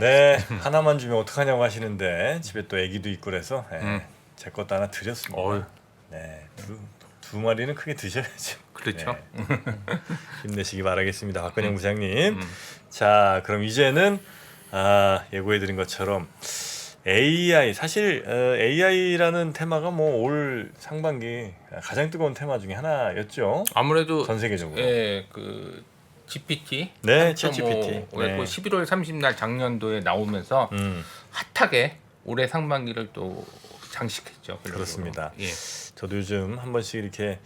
네, 하나만 주면 어떡하냐고 하시는데 집에 또 아기도 있고 그래서 제 것도 하나 드렸습니다. 어휴. 네, 두 마리는 크게 드셔야죠. 그렇죠. 네. 힘내시기 바라겠습니다, 박근영 부장님. 자, 그럼 이제는 예고해드린 것처럼 AI, 사실 AI라는 테마가 뭐 올 상반기 가장 뜨거운 테마 중에 하나였죠. 아무래도 전 세계적으로. 예, 그 GPT, 네, 3.5 챗GPT. 네. 11월 30날 작년도에 나오면서 핫하게 올해 상반기를 또 장식했죠. 결론적으로. 그렇습니다. 예. 저도 요즘 한 번씩 이렇게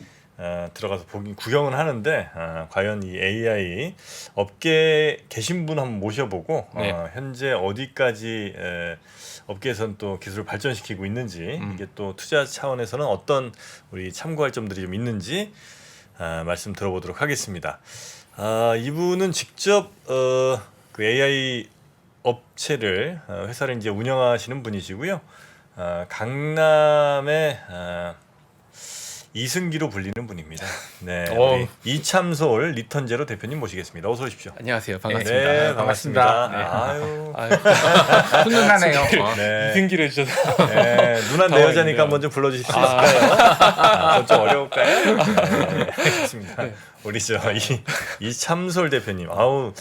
들어가서 구경은 하는데 과연 이 AI 업계에 계신 분 한번 모셔보고 네. 현재 어디까지 업계에서는 또 기술을 발전시키고 있는지 이게 또 투자 차원에서는 어떤 우리 참고할 점들이 좀 있는지 말씀 들어보도록 하겠습니다. 이분은 직접 그 AI 업체를 회사를 이제 운영하시는 분이시고요. 강남의 이승기로 불리는 분입니다. 네, 우리 이참솔 리턴제로 대표님 모시겠습니다. 어서 오십시오. 안녕하세요. 반갑습니다. 네, 반갑습니다. 네. 아유, 훈훈하네요. 네. 이승기를 해주셔서 네, 누나 내 여자니까 한번 좀 불러주실 수 있을까요? 좀 어려울까요? 네, 알겠습니다. 우리 이참솔 대표님, 아우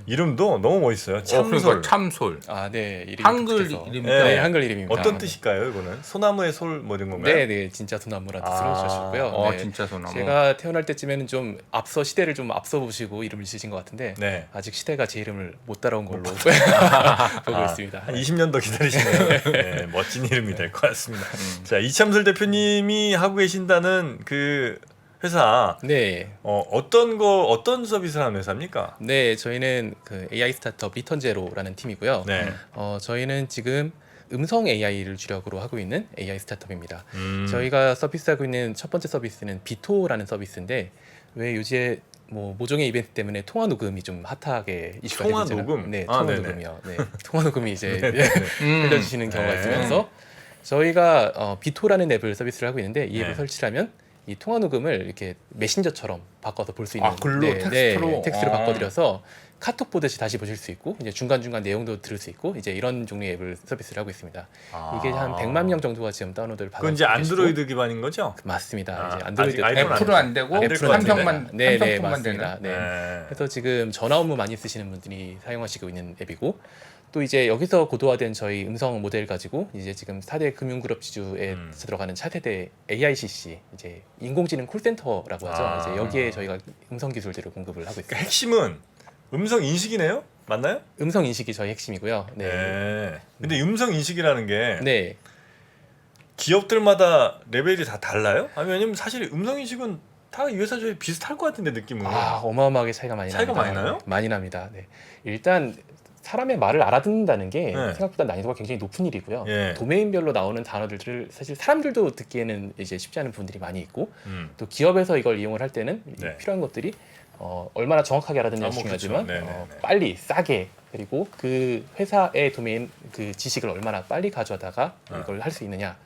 이름도 너무 멋있어요. 참솔. 그러니까 참솔. 네, 이름이 한글 독특해서. 이름입니까? 네, 한글 이름입니다. 어떤 뜻일까요, 이거는? 소나무의 솔 뭐 이런 건가요? 네, 네, 진짜 소나무라는 뜻으로 주셨고요. 네, 진짜 소나무. 제가 태어날 때쯤에는 좀 앞서 시대를 좀 앞서 보시고 이름을 지으신 것 같은데 네. 아직 시대가 제 이름을 못 따라온 걸로 보고 있습니다. 한 20년 더 기다리시면 네, 멋진 이름이 될 것 같습니다. 자, 이참솔 대표님이 하고 계신다는 그 회사 네, 어떤 서비스를 하는 회사입니까? 네, 저희는 그 AI 스타트업 리턴제로라는 팀이고요. 네. 저희는 지금 음성 AI를 주력으로 하고 있는 AI 스타트업입니다. 음. 저희가 서비스하고 있는 첫 번째 서비스는 비토라는 서비스인데 왜 요새 뭐 모종의 이벤트 때문에 통화 녹음이 좀 핫하게 이슈가 통화 되잖아요. 녹음? 네, 아, 통화 네네. 녹음이요. 네, 통화 녹음이 이제 네네. 흘려주시는 경우가 네. 있으면서 저희가 비토라는 앱을 서비스를 하고 있는데 이 앱을 네. 설치를 하면 이 통화 녹음을 이렇게 메신저처럼 바꿔서 볼 수 있는 글로 텍스트로? 텍스트로 바꿔드려서 카톡 보듯이 다시 보실 수 있고 이제 중간중간 내용도 들을 수 있고 이제 이런 종류의 앱을 서비스를 하고 있습니다. 이게 한 100만 명 정도가 지금 다운로드를 받고 그건 이제 안드로이드 기반인 거죠? 맞습니다. 이제 아직 안드로이드 아이폰 애플은 안 되고 애플은 안 삼성만 네, 네, 삼성폰만 맞습니다. 되는. 네. 그래서 지금 전화 업무 많이 쓰시는 분들이 사용하시고 있는 앱이고 또 이제 여기서 고도화된 저희 음성 모델 가지고 이제 지금 4대 금융그룹 지주에 들어가는 차세대 AICC 이제 인공지능 콜센터라고 하죠. 이제 여기에 저희가 음성 기술들을 공급을 하고 그러니까 있습니다. 핵심은 음성 인식이네요? 맞나요? 음성 인식이 저희 핵심이고요. 네. 네. 근데 음성 인식이라는 게 네. 기업들마다 레벨이 다 달라요? 아니 왜냐면 사실 음성 인식은 다 이 회사 저희 비슷할 것 같은데 느낌은. 어마어마하게 차이가 많이 차이가 납니다. 많이 나요? 많이 납니다. 네. 일단 사람의 말을 알아듣는다는 게 네. 생각보다 난이도가 굉장히 높은 일이고요. 예. 도메인별로 나오는 단어들을 사실 사람들도 듣기에는 이제 쉽지 않은 분들이 많이 있고 또 기업에서 이걸 이용을 할 때는 네. 필요한 것들이 얼마나 정확하게 알아듣느냐 뭐 중요하지만 그렇죠. 네네네. 빨리 싸게 그리고 그 회사의 도메인 그 지식을 얼마나 빨리 가져다가 이걸 할 수 있느냐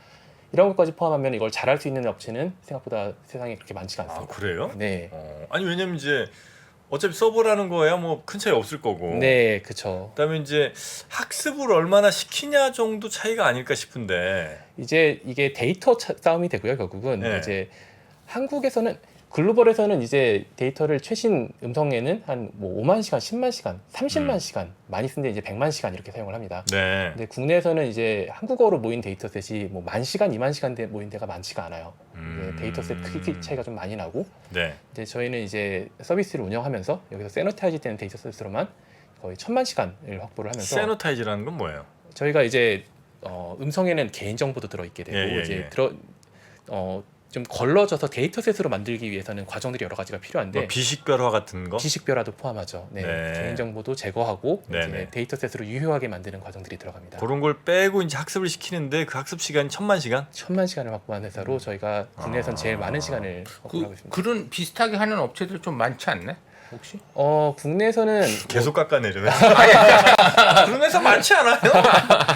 이런 것까지 포함하면 이걸 잘할 수 있는 업체는 생각보다 세상에 그렇게 많지가 아 않습니다. 그래요? 네. 아니 왜냐면 이제 어차피 서버라는 거야 뭐 큰 차이 없을 거고. 네, 그렇죠. 그다음에 이제 학습을 얼마나 시키냐 정도 차이가 아닐까 싶은데. 이제 이게 데이터 싸움이 되고요. 결국은 네. 이제 한국에서는 글로벌에서는 이제 데이터를 최신 음성에는 한 뭐 5만 시간, 10만 시간, 30만 시간 많이 쓰는데 이제 100만 시간 이렇게 사용을 합니다. 네. 근데 국내에서는 이제 한국어로 모인 데이터셋이 뭐 10,000시간, 20,000시간 모인 데가 많지가 않아요. 이제 데이터셋 크기 차이가 좀 많이 나고 네. 이제 저희는 이제 서비스를 운영하면서 여기서 세노타이즈 되는 데이터셋으로만 거의 1,000만 시간을 확보를 하면서 세노타이즈라는 건 뭐예요? 저희가 이제 음성에는 개인 정보도 들어있게 되고 예, 예, 이제 예. 좀 걸러져서 데이터셋으로 만들기 위해서는 과정들이 여러 가지가 필요한데 뭐 비식별화 같은 거? 비식별화도 포함하죠. 네. 네. 개인 정보도 제거하고 네, 이제 네. 데이터셋으로 유효하게 만드는 과정들이 들어갑니다. 그런 걸 빼고 이제 학습을 시키는데 그 학습 시간이 1,000만 시간? 1,000만 시간을 확보한 회사로 저희가 국내에선 제일 많은 시간을 확보하고 있습니다. 그런 비슷하게 하는 업체들 좀 많지 않나? 혹시? 국내에서는 계속 깎아내려네. 그런 회사 많지 않아요?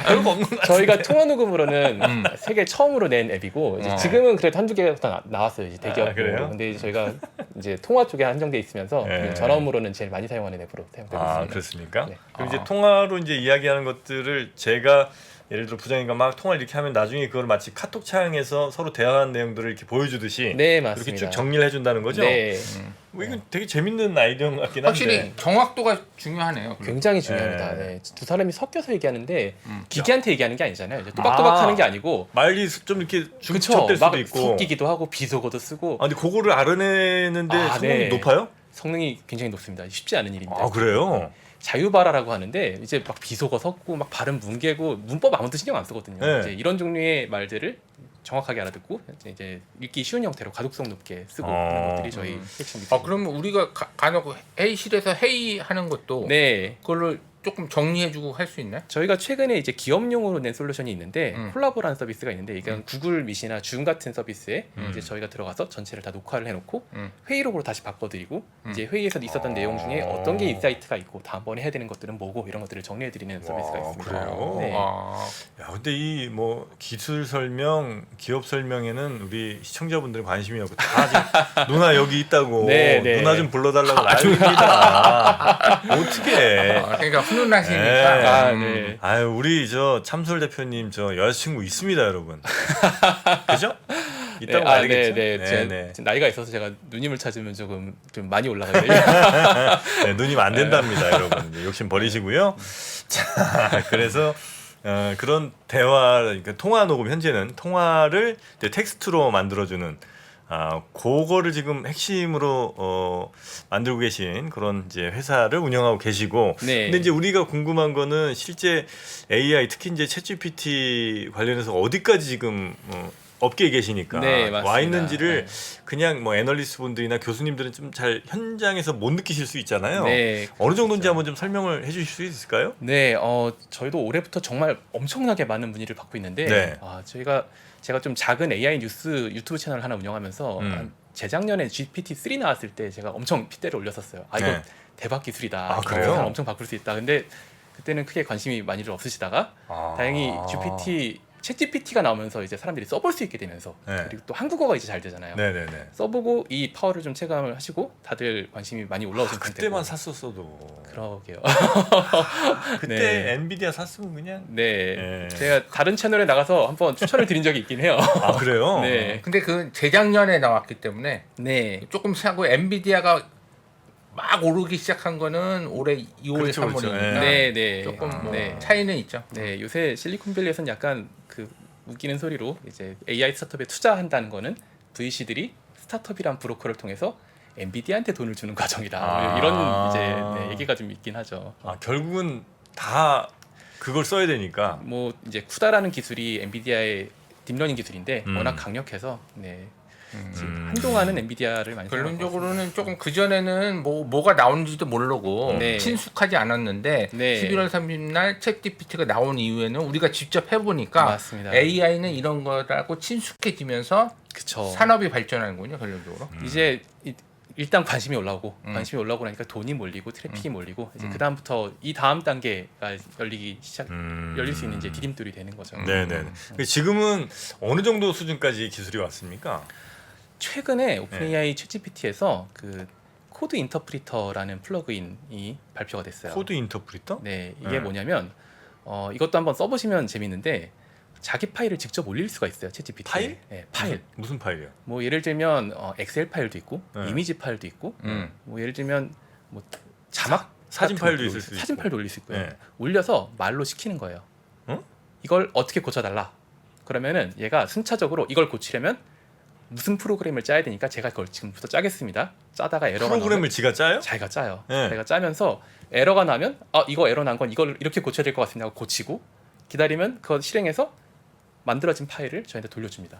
별거 없는 거 저희가 통화 녹음으로는 세계 처음으로 낸 앱이고 이제 지금은 그래도 한두 개가 다 나왔어요. 이제 대기업으로. 그래요? 근데 저희가 이제 통화 쪽에 한정돼 있으면서 네. 전화 업무로는 제일 많이 사용하는 앱으로 사용되고 있습니다. 그렇습니까? 네. 그럼 이제 통화로 이제 이야기하는 것들을 제가 예를 들어 부장님과 막 통화를 이렇게 하면 나중에 그걸 마치 카톡 창에서 서로 대화한 내용들을 이렇게 보여주듯이 네, 이렇게 맞습니다. 쭉 정리를 해준다는 거죠? 네, 뭐 이건 되게 재밌는 아이디어 같긴 한데. 확실히 정확도가 중요하네요. 굉장히 중요합니다. 네. 네. 두 사람이 섞여서 얘기하는데 기계한테 얘기하는 게 아니잖아요. 이제 또박또박 하는 게 아니고 말이 좀 이렇게 그쵸, 중첩될 막 수도 있고. 섞이기도 하고 비속어도 쓰고 근데 그거를 알아내는데 성능이 네. 높아요? 성능이 굉장히 높습니다. 쉽지 않은 일입니다. 그래요? 자유발화라고 하는데 이제 막 비속어 섞고 막 발음 뭉개고 문법 아무도 신경 안 쓰거든요. 네. 이제 이런 종류의 말들을 정확하게 알아듣고 이제 읽기 쉬운 형태로 가독성 높게 쓰고 그런 것들이 저희 핵심 기술. 그러면 우리가 간혹 회의실에서 회의하는 것도 네. 그거를 조금 정리해주고 할 수 있나요? 저희가 최근에 이제 기업용으로 낸 솔루션이 있는데 콜라보라는 서비스가 있는데 이건 구글 미시나 줌 같은 서비스에 이제 저희가 들어가서 전체를 다 녹화를 해놓고 회의록으로 다시 바꿔드리고 이제 회의에서 있었던 내용 중에 어떤 게 인사이트가 있고 다음번에 해야 되는 것들은 뭐고 이런 것들을 정리해드리는 서비스가 있습니다. 그래요? 네. 야, 근데 이 뭐 기술 설명, 기업 설명에는 우리 시청자분들 관심이 없고 다 지금 누나 여기 있다고 네, 네. 누나 좀 불러달라고 난립니다. 어떻게? 그러니까 훈훈하시니까. 네. 네. 아유 우리 저 참솔 대표님 저 여자친구 있습니다 여러분. 그죠? 있다고 알겠죠? 네. 제 나이가 있어서 제가 누님을 찾으면 조금 좀 많이 올라가요. 네, 누님 안 된답니다 여러분. 이제 욕심 버리시고요. 자 그래서 그런 대화, 그러니까 통화 녹음 현재는 통화를 이제 텍스트로 만들어주는 그거를 지금 핵심으로 만들고 계신 그런 이제 회사를 운영하고 계시고, 네. 근데 이제 우리가 궁금한 거는 실제 AI 특히 이제 챗GPT 관련해서 어디까지 지금 업계에 계시니까 네, 맞습니다. 와 있는지를 네. 그냥 뭐 애널리스트 분들이나 교수님들은 좀 잘 현장에서 못 느끼실 수 있잖아요. 네, 어느 정도인지 한번 좀 설명을 해주실 수 있을까요? 네, 저희도 올해부터 정말 엄청나게 많은 문의를 받고 있는데, 네. 제가 좀 작은 AI 뉴스 유튜브 채널 하나 운영하면서 재작년에 GPT-3 나왔을 때 제가 엄청 핏대를 올렸었어요. 이거 네. 대박 기술이다. 아, 그래요? 세상 엄청 바꿀 수 있다. 근데 그때는 크게 관심이 많이들 없으시다가 다행히 챗GPT가 나오면서 이제 사람들이 써볼 수 있게 되면서 네. 그리고 또 한국어가 이제 잘 되잖아요. 네네네. 써보고 이 파워를 좀 체감을 하시고 다들 관심이 많이 올라오신 상태고. 그때만 샀었어도. 그러게요. 그때 네. 엔비디아 샀으면 그냥. 네. 네. 제가 다른 채널에 나가서 한번 추천을 드린 적이 있긴 해요. 그래요? 네. 근데 그 재작년에 나왔기 때문에 네. 조금 사고 엔비디아가 막 오르기 시작한 거는 올해 2월, 그렇죠, 3월이니까 그렇죠. 네, 네. 조금 뭐 네. 차이는 있죠. 네, 요새 실리콘밸리에서는 약간 그 웃기는 소리로 이제 AI 스타트업에 투자한다는 거는 VC들이 스타트업이란 브로커를 통해서 엔비디아한테 돈을 주는 과정이다. 이런 이제 얘기가 좀 있긴 하죠. 결국은 다 그걸 써야 되니까. 뭐 이제 쿠다라는 기술이 엔비디아의 딥러닝 기술인데 워낙 강력해서 지금 한동안은 엔비디아를 많이 결론적으로는 조금 그 전에는 뭐가 나오는지도 모르고 네. 친숙하지 않았는데 네. 11월 30일 챗GPT가 나온 이후에는 우리가 직접 해보니까 맞습니다. AI는 이런 거라고 친숙해지면서 그쵸. 산업이 발전하는군요. 결론적으로. 이제 일단 관심이 올라오고 관심이 올라오고 나니까 돈이 몰리고 트래픽이 몰리고 이제 그 다음부터 이 다음 단계가 열릴 수 있는 이제 디딤돌이 되는 거죠. 네네. 지금은 어느 정도 수준까지 기술이 왔습니까? 최근에 오픈AI 챗GPT에서 그 코드 인터프리터라는 플러그인이 발표가 됐어요. 코드 인터프리터? 네, 이게 뭐냐면 이것도 한번 써보시면 재밌는데 자기 파일을 직접 올릴 수가 있어요. 챗GPT에. 파일? 네, 파일. 무슨 파일이요? 뭐 예를 들면 엑셀 파일도 있고 이미지 파일도 있고 뭐 예를 들면 뭐 자막 사진 같은 파일도 것도 있을 수 사진 있고. 파일도 올릴 수 있고요. 네. 올려서 말로 시키는 거예요. 이걸 어떻게 고쳐달라. 그러면은 얘가 순차적으로 이걸 고치려면 무슨 프로그램을 짜야 되니까 제가 그걸 지금부터 짜겠습니다. 짜다가 에러가 프로그램을 나오면 지가 짜요? 자기가 짜요. 네. 자기가 짜면서 에러가 나면 이거 에러 난 건 이걸 이렇게 고쳐야 될 것 같습니다 하고 고치고 기다리면 그거 실행해서 만들어진 파일을 저희한테 돌려줍니다.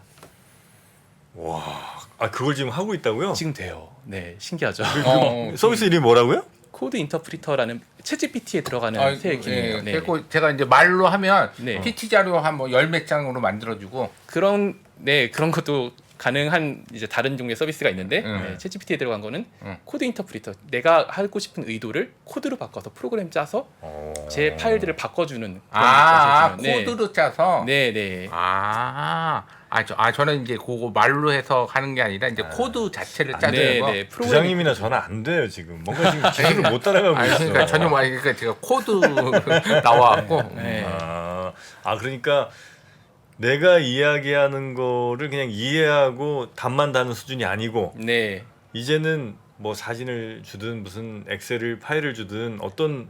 와, 그걸 지금 하고 있다고요? 지금 돼요. 네, 신기하죠. 서비스 이름이 뭐라고요? 코드 인터프리터라는 챗GPT에 들어가는 새 기능이에요. 네. 그리고 제가 이제 말로 하면 네. PT 자료 한 뭐 열 몇 장으로 만들어주고 그런 것도 가능한 이제 다른 종류의 서비스가 있는데 네, 챗GPT에 들어간 거는 코드 인터프리터, 내가 하고 싶은 의도를 코드로 바꿔서 프로그램 짜서 제 파일들을 바꿔주는 그런 코드로 짜서. 네네. 저는 이제 그거 말로 해서 하는 게 아니라 이제 코드 자체를 짜는 거. 네, 부장님이나 저는 안 돼요 지금. 뭔가 지금 기술을 못 따라가고 있어. 그러니까 전혀 그러니까 제가 코드 나와갖고. 네. 그러니까 내가 이야기하는 거를 그냥 이해하고 답만 다는 수준이 아니고 네. 이제는 뭐 사진을 주든 무슨 엑셀을 파일을 주든 어떤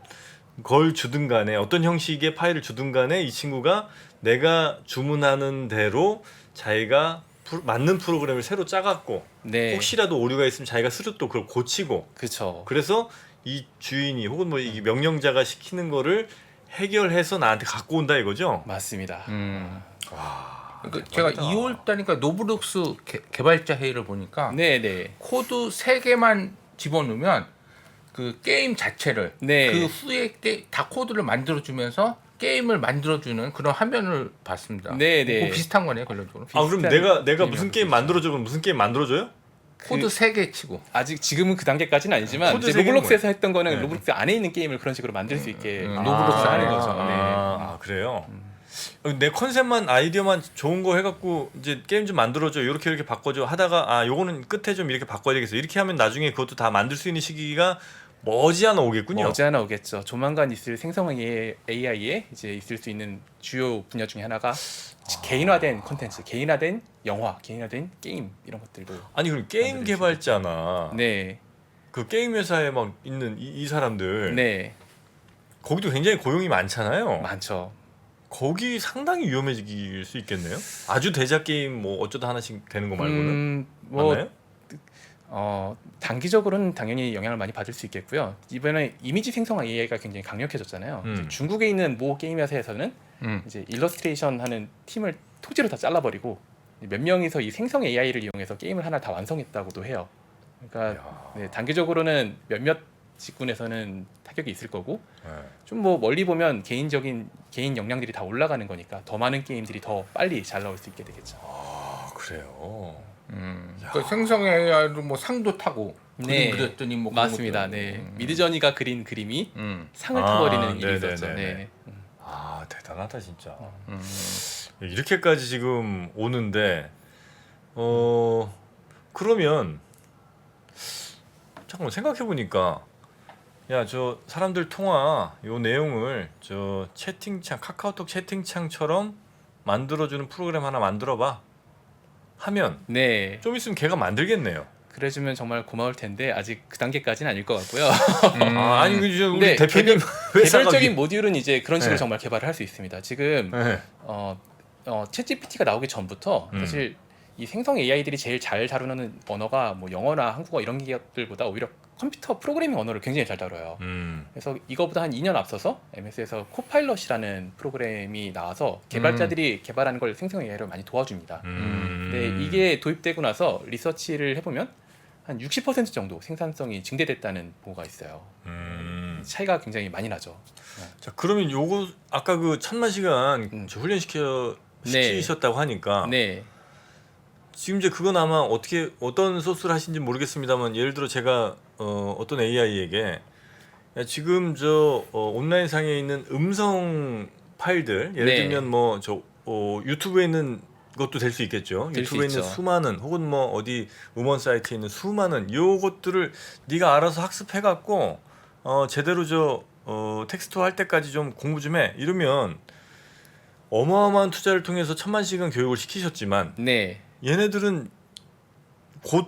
걸 주든 간에 어떤 형식의 파일을 주든 간에 이 친구가 내가 주문하는 대로 자기가 맞는 프로그램을 새로 짜갖고 네. 혹시라도 오류가 있으면 자기가 스스로 또 그걸 고치고 그렇죠. 그래서 이 주인이 혹은 뭐 이 명령자가 시키는 거를 해결해서 나한테 갖고 온다 이거죠? 맞습니다. 그러니까 제가 2월달이니까 노블록스 개발자 회의를 보니까 네네. 코드 3개만 집어넣으면 그 게임 자체를 네. 그 후에 다 코드를 만들어주면서 게임을 만들어주는 그런 화면을 봤습니다. 네네. 그거 비슷한 거네요, 결론적으로. 그럼 내가 무슨 게임 만들어줘? 그럼 무슨 게임 만들어줘요? 코드 3개 치고. 아직 지금은 그 단계까지는 아니지만 코드 이제 세 개는 로블록스에서 했던 거는 네. 로블록스 안에 있는 게임을 그런 식으로 만들 수 있게 로블록스 하는 안에. 거죠. 그래요. 내 컨셉만 아이디어만 좋은 거 해갖고 이제 게임 좀 만들어줘 이렇게 바꿔줘 하다가 요거는 끝에 좀 이렇게 바꿔야 되겠어 이렇게 하면 나중에 그것도 다 만들 수 있는 시기가 머지않아 오겠군요. 머지않아 오겠죠. 조만간 있을 생성 AI에 이제 있을 수 있는 주요 분야 중에 하나가 개인화된 콘텐츠, 개인화된 영화, 개인화된 게임 이런 것들도. 아니 그럼 게임 개발자나 네, 그 게임 회사에 막 있는 이 사람들 네, 거기도 굉장히 고용이 많잖아요. 많죠. 거기 상당히 위험해질 수 있겠네요. 아주 대작 게임 뭐 어쩌다 하나씩 되는 거 말고는 맞나요? 단기적으로는 당연히 영향을 많이 받을 수 있겠고요. 이번에 이미지 생성 AI가 굉장히 강력해졌잖아요. 이제 중국에 있는 모 게임 회사에서는 이제 일러스트레이션 하는 팀을 통째로 다 잘라버리고 몇 명이서 이 생성 AI를 이용해서 게임을 하나 다 완성했다고도 해요. 그러니까 네, 단기적으로는 몇몇 직군에서는 타격이 있을 거고 좀 뭐 멀리 보면 개인 역량들이 다 올라가는 거니까 더 많은 게임들이 더 빨리 잘 나올 수 있게 되겠죠. 그래요. 그 생성 AI로 뭐 상도 타고 네. 그림 그렸더니 뭐 맞습니다. 그런 것도 네, 있고. 미드저니가 그린 그림이 상을 아, 타버리는 일이 네네네네. 있었죠. 네. 대단하다 진짜. 이렇게까지 지금 오는데 그러면 잠깐만 생각해 보니까 야 저 사람들 통화 요 내용을 저 채팅창 카카오톡 채팅창처럼 만들어주는 프로그램 하나 만들어봐 하면 네. 좀 있으면 걔가 만들겠네요. 그래주면 정말 고마울 텐데 아직 그 단계까지는 아닐 것 같고요. 아니 우리 네, 대표님 회사가 개별적인 모듈은 이제 그런 식으로 네. 정말 개발을 할 수 있습니다. 지금 네. 챗GPT가 나오기 전부터 사실 이 생성 AI들이 제일 잘 다루는 언어가 뭐 영어나 한국어 이런 것들보다 오히려 컴퓨터 프로그래밍 언어를 굉장히 잘 다뤄요. 그래서 이거보다 한 2년 앞서서 MS에서 코파일럿이라는 프로그램이 나와서 개발자들이 개발하는 걸 생성 AI를 많이 도와줍니다. 근데 이게 도입되고 나서 리서치를 해보면 한 60% 정도 생산성이 증대됐다는 보고가 있어요. 차이가 굉장히 많이 나죠. 자 그러면 요거 아까 그 1000만 시간 저 시키셨다고 하니까 네. 지금 이제 그건 아마 어떤 소스를 하신지 모르겠습니다만 예를 들어 제가 어떤 AI에게 야, 지금 저 온라인 상에 있는 음성 파일들 예를 네. 들면 뭐 저 유튜브에 있는 것도 될 수 있겠죠. 될수 유튜브에 있는 있죠. 수많은 혹은 뭐 어디 음원 사이트에 있는 수많은 요것들을 네가 알아서 학습해 갖고 제대로 저 텍스트화 할 때까지 좀 공부 좀 해. 이러면 어마어마한 투자를 통해서 1000만 시간 교육을 시키셨지만 네. 얘네들은 곧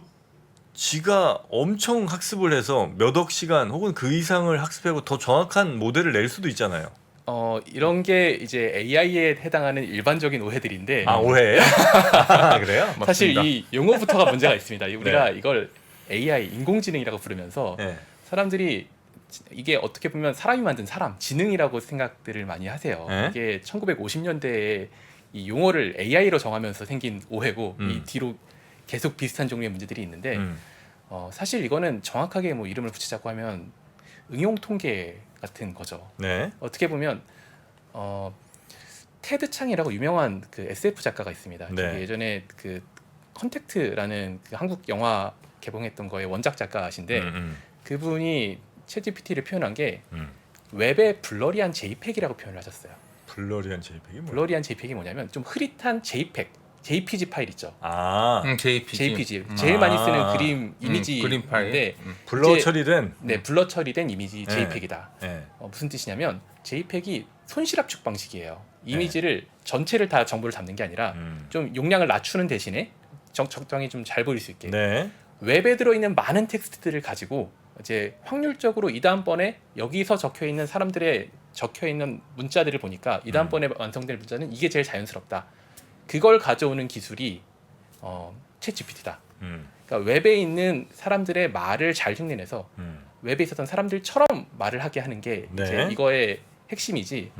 지가 엄청 학습을 해서 몇 억 시간 혹은 그 이상을 학습하고 더 정확한 모델을 낼 수도 있잖아요. 이런 게 이제 AI에 해당하는 일반적인 오해들인데 오해예요? 그래요? 사실 맞습니다. 이 용어부터가 문제가 있습니다. 우리가 이걸 AI 인공지능이라고 부르면서 네. 사람들이 이게 어떻게 보면 사람이 만든 사람 지능이라고 생각들을 많이 하세요. 네. 이게 1950년대에 이 용어를 AI로 정하면서 생긴 오해고 이 뒤로 계속 비슷한 종류의 문제들이 있는데 사실 이거는 정확하게 뭐 이름을 붙이자고 하면 응용 통계 같은 거죠. 네. 어떻게 보면 테드 창이라고 유명한 그 SF 작가가 있습니다. 네. 저기 예전에 그 컨택트라는 그 한국 영화 개봉했던 거의 원작 작가신데 그분이 챗GPT를 표현한 게 웹의 블러리한 JPEG이라고 표현을 하셨어요. 블러리한 JPEG이 뭐야? 블러리한 JPEG이 뭐냐면 좀 흐릿한 JPEG, JPG 파일 있죠. JPG. JPG 제일 많이 쓰는 그림 이미지인데 그림 파일. 블러 이제- 처리된. 네, 블러 처리된 이미지 네. JPEG이다. 네. 무슨 뜻이냐면 JPEG이 손실 압축 방식이에요. 이미지를 전체를 다 정보를 담는 게 아니라 좀 용량을 낮추는 대신에 적당히 좀 잘 보일 수 있게 네. 웹에 들어있는 많은 텍스트들을 가지고 이제 확률적으로 이 다음번에 여기서 적혀 있는 사람들의 적혀 있는 문자들을 보니까 이 다음번에 완성될 문자는 이게 제일 자연스럽다. 그걸 가져오는 기술이 챗GPT다. 그러니까 웹에 있는 사람들의 말을 잘 흉내내서 웹에 있었던 사람들처럼 말을 하게 하는 게 네. 이제 이거의 핵심이지.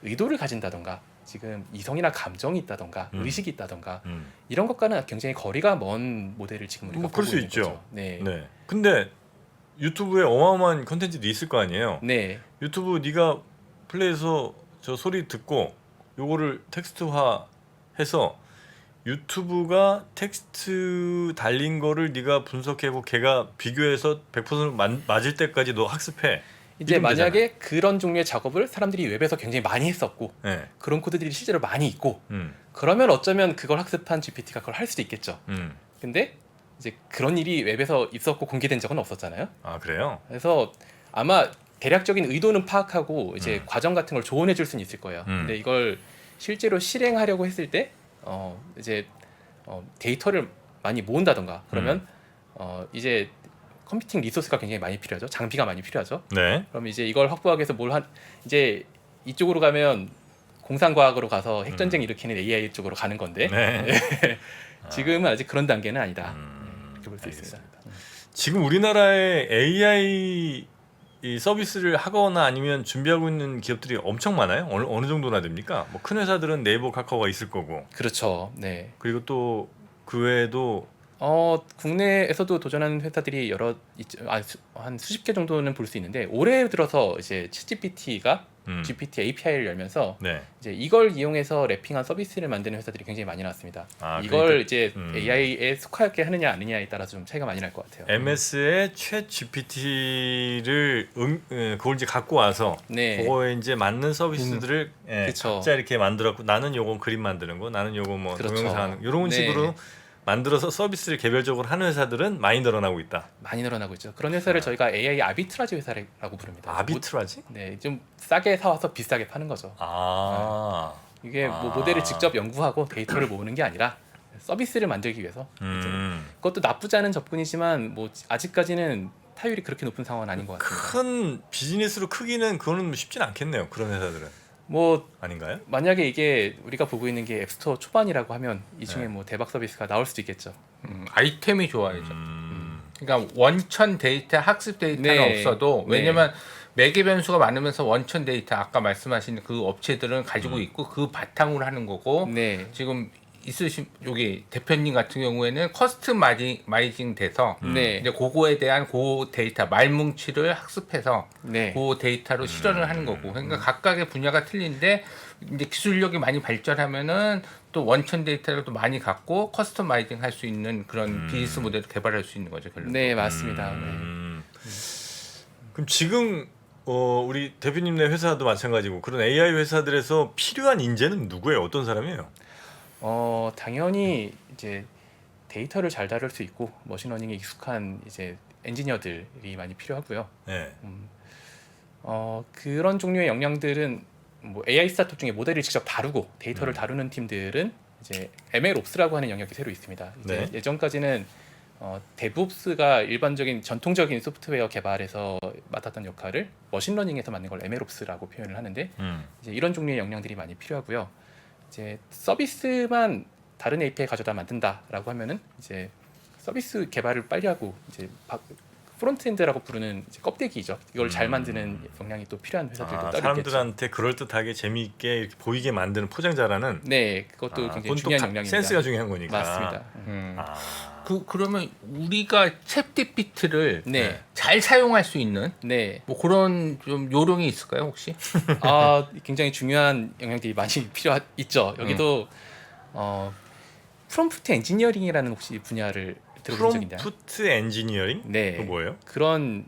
의도를 가진다던가 지금 이성이나 감정이 있다던가 의식이 있다던가 이런 것과는 굉장히 거리가 먼 모델을 지금 우리가 뭐 보고 그럴 수 있는 있죠. 거죠. 네. 네. 근데 유튜브에 어마어마한 컨텐츠도 있을 거 아니에요. 네. 유튜브 네가 플레이해서 저 소리 듣고 요거를 텍스트화해서 유튜브가 텍스트 달린 거를 네가 분석해보고 걔가 비교해서 100% 맞을 때까지 너 학습해. 이제 이러면 만약에 그런 종류의 작업을 사람들이 웹에서 굉장히 많이 했었고 네. 그런 코드들이 실제로 많이 있고 음. 그러면 어쩌면 그걸 학습한 GPT가 그걸 할 수도 있겠죠. 음. 근데 이제 그런 일이 웹에서 있었고 공개된 적은 없었잖아요. 아 그래요? 그래서 아마 대략적인 의도는 파악하고 이제 과정 같은 걸 조언해 줄 수는 있을 거예요. 근데 이걸 실제로 실행하려고 했을 때 이제 데이터를 많이 모은다던가 그러면 이제 컴퓨팅 리소스가 굉장히 많이 필요하죠. 장비가 많이 필요하죠. 네. 그럼 이제 이걸 확보하기 위해서 이제 이쪽으로 가면 공상과학으로 가서 핵전쟁 일으키는 AI 쪽으로 가는 건데 네. 지금은 아직 그런 단계는 아니다. 이렇게 볼 수 알겠습니다. 있습니다. 지금 우리나라에 AI 이 서비스를 하거나 아니면 준비하고 있는 기업들이 엄청 많아요. 어느 정도나 됩니까? 뭐 큰 회사들은 네이버, 카카오가 있을 거고. 그렇죠. 네. 그리고 또 그 외에도 국내에서도 도전하는 회사들이 한 수십 개 정도는 볼 수 있는데 올해 들어서 이제 챗GPT가 GPT API를 열면서 네. 이제 이걸 이용해서 래핑한 서비스를 만드는 회사들이 굉장히 많이 나왔습니다. 아, 이걸 그러니까, 이제 AI에 속하게 하느냐 아니냐에 따라서 좀 차이가 많이 날 것 같아요. MS의 챗 GPT를 그걸 이제 갖고 와서 네. 그거에 이제 맞는 서비스들을 그쵸. 각자 이렇게 만들었고 나는 요거 그림 만드는 거, 나는 요거 뭐 그렇죠. 동영상 하는 이런 네. 식으로 만들어서 서비스를 개별적으로 하는 회사들은 많이 늘어나고 있다. 많이 늘어나고 있죠. 그런 회사를 저희가 AI 아비트라지 회사라고 부릅니다. 아비트라지? 네, 좀 싸게 사와서 비싸게 파는 거죠. 아. 이게 뭐 모델을 직접 연구하고 데이터를 모으는 게 아니라 서비스를 만들기 위해서 그것도 나쁘지 않은 접근이지만 뭐 아직까지는 타율이 그렇게 높은 상황은 아닌 것 같습니다. 큰 비즈니스로 크기는 그거는 쉽진 않겠네요. 그런 회사들은 뭐 아닌가요? 만약에 이게 우리가 보고 있는 게 앱스토어 초반이라고 하면 이 중에 네. 뭐 대박 서비스가 나올 수도 있겠죠. 아이템이 좋아야죠. 그러니까 원천 데이터, 학습 데이터는 네. 없어도 네. 왜냐면 매개 변수가 많으면서 원천 데이터 아까 말씀하신 그 업체들은 가지고 있고 그 바탕으로 하는 거고 네, 지금 있으신 여기 대표님 같은 경우에는 커스터마이징 돼서 네, 이제 그거에 대한 그 데이터 말뭉치를 학습해서 네, 그 데이터로 실현을 하는 거고 그러니까 각각의 분야가 틀린데 이제 기술력이 많이 발전하면은 또 원천 데이터를 또 많이 갖고 커스터마이징 할 수 있는 그런 비즈니스 모델을 개발할 수 있는 거죠 결론. 네, 맞습니다. 네. 그럼 지금 우리 대표님네 회사도 마찬가지고 그런 AI 회사들에서 필요한 인재는 누구예요? 어떤 사람이에요? 당연히 이제 데이터를 잘 다룰 수 있고 머신러닝에 익숙한 이제 엔지니어들이 많이 필요하고요. 네. 그런 종류의 역량들은 뭐 AI 스타트업 중에 모델을 직접 다루고 데이터를 다루는 팀들은 이제 MLOps라고 하는 영역이 새로 있습니다. 이제 네. 예전까지는 DevOps가 일반적인 전통적인 소프트웨어 개발에서 맡았던 역할을 머신러닝에서 맡는 걸 MLOps라고 표현을 하는데 이제 이런 종류의 역량들이 많이 필요하고요. 이제 서비스만 다른 API 가져다 만든다라고 하면은 이제 서비스 개발을 빨리 하고 이제 프론트엔드라고 부르는 이제 껍데기죠. 이걸 잘 만드는 역량이 또 필요한 회사들도 따로 있겠죠. 사람들한테 그럴듯하게 재미있게 이렇게 보이게 만드는 포장자라는 네, 그것도 굉장히 그건 또 중요한 역량입니다. 센스가 중요한 거니까. 맞습니다. 그러면 우리가 챗GPT를 네, 잘 사용할 수 있는 네. 뭐 그런 좀 요령이 있을까요 혹시? 굉장히 중요한 영향들이 많이 있죠. 여기도 프롬프트 엔지니어링이라는 혹시 분야를 들어본 적 있나요? 프롬프트 엔지니어링? 네. 그거 뭐예요? 그런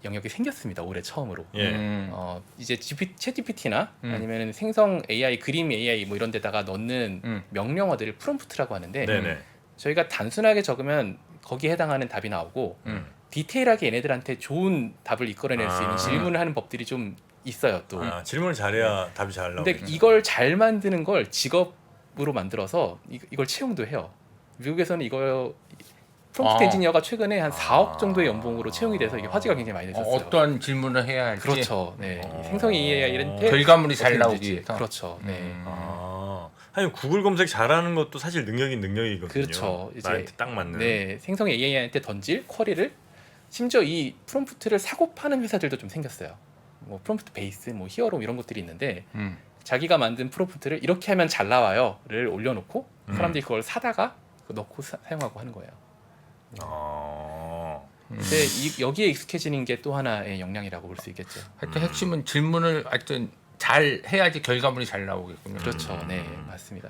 영역이 생겼습니다. 올해 처음으로. 예. 이제 챗GPT나 아니면 생성 AI, 그림 AI 뭐 이런 데다가 넣는 명령어들을 프롬프트라고 하는데 네네. 저희가 단순하게 적으면 거기에 해당하는 답이 나오고 디테일하게 얘네들한테 좋은 답을 이끌어낼 수 있는 질문을 하는 법들이 좀 있어요. 또. 질문을 잘해야 답이 잘 나오죠. 근데 이걸 잘 만드는 걸 직업으로 만들어서 이걸 채용도 해요. 미국에서는 이거 프롬프트 엔지니어가 최근에 한 4억 정도의 연봉으로 채용이 돼서 이게 화제가 굉장히 많이 됐었어요. 어떤 질문을 해야 할지. 그렇죠. 네. 이 생성 AI한테 결과물이 잘 어떻게 나오기 만들지. 위해서. 그렇죠. 네. 아니 구글 검색 잘하는 것도 사실 능력인 능력이거든요. 그렇죠. 이제 나한테 딱 맞는. 네, 생성 AI한테 던질 쿼리를 심지어 이 프롬프트를 사고 파는 회사들도 좀 생겼어요. 뭐 프롬프트 베이스, 뭐 히어로 이런 것들이 있는데 자기가 만든 프롬프트를 이렇게 하면 잘 나와요를 올려놓고 사람들이 그걸 사다가 넣고 사용하고 하는 거예요. 근데 여기에 익숙해지는 게 또 하나의 역량이라고 볼 수 있겠죠. 하여튼 핵심은 질문을 하여튼 잘 해야지 결과물이 잘 나오겠군요. 그렇죠. 네, 맞습니다.